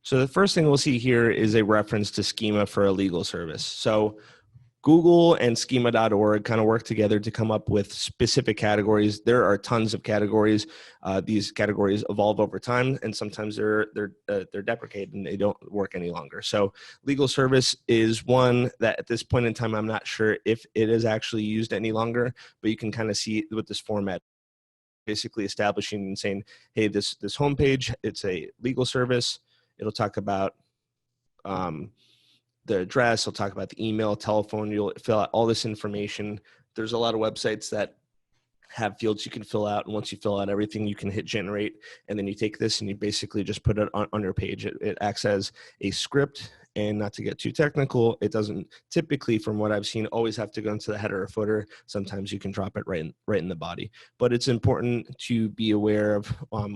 So the first thing we'll see here is a reference to Schema for a legal service. So Google and schema.org kind of work together to come up with specific categories. There are tons of categories. These categories evolve over time, and sometimes they're deprecated and they don't work any longer. So legal service is one that at this point in time, I'm not sure if it is actually used any longer, but you can kind of see with this format, basically establishing and saying, hey, this homepage, it's a legal service. It'll talk about the address, it'll talk about the email, telephone, you'll fill out all this information. There's a lot of websites that have fields you can fill out, and once you fill out everything, you can hit generate, and then you take this and you basically just put it on your page. It acts as a script, and not to get too technical, it doesn't typically, from what I've seen, always have to go into the header or footer. Sometimes you can drop it right in the body, but it's important to be aware of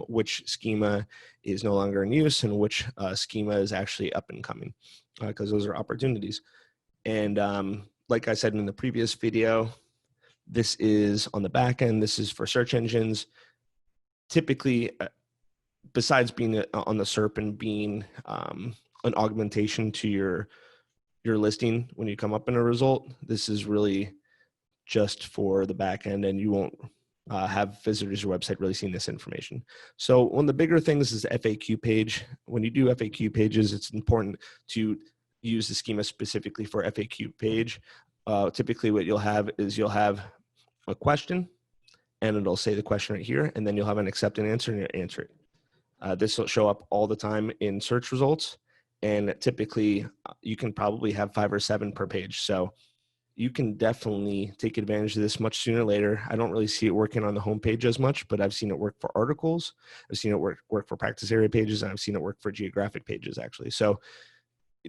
which schema is no longer in use and which schema is actually up and coming, because those are opportunities. And like I said in the previous video, this is on the back end. This is for search engines. Typically, besides being on the SERP and being an augmentation to your listing when you come up in a result, this is really just for the back end, and you won't have visitors to your website really seeing this information. So one of the bigger things is the FAQ page. When you do FAQ pages, it's important to use the schema specifically for FAQ page. Typically what you'll have is you'll have a question, and it'll say the question right here, and then you'll have an accept and answer, and you'll answer it. This will show up all the time in search results, and typically you can probably have 5 or 7 per page. So you can definitely take advantage of this much sooner or later. I don't really see it working on the homepage as much, but I've seen it work for articles. I've seen it work for practice area pages, and I've seen it work for geographic pages actually. So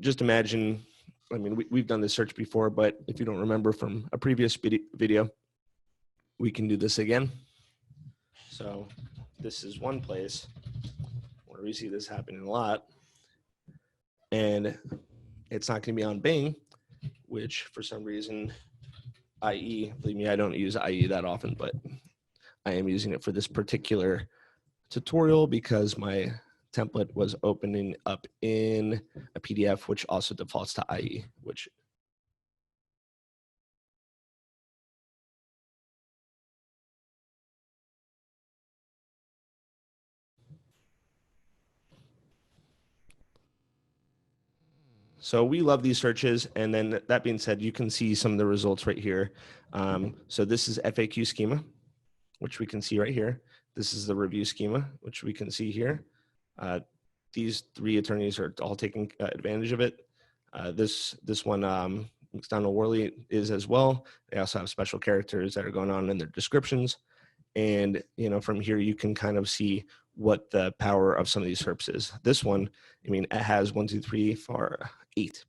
just imagine, I mean, we've done this search before, but if you don't remember from a previous video, we can do this again. So this is one place where we see this happening a lot, and it's not going to be on Bing, which for some reason, IE, believe me, I don't use IE that often, but I am using it for this particular tutorial because my template was opening up in a PDF, which also defaults to IE, which so we love these searches. And then that being said, you can see some of the results right here. So this is FAQ schema, which we can see right here. This is the review schema, which we can see here. These 3 attorneys are all taking advantage of it. This one, McDonald Worley, is as well. They also have special characters that are going on in their descriptions. And, you know, from here, you can kind of see what the power of some of these SERPs is. This one, I mean, it has 1, 2, 3, 4, 8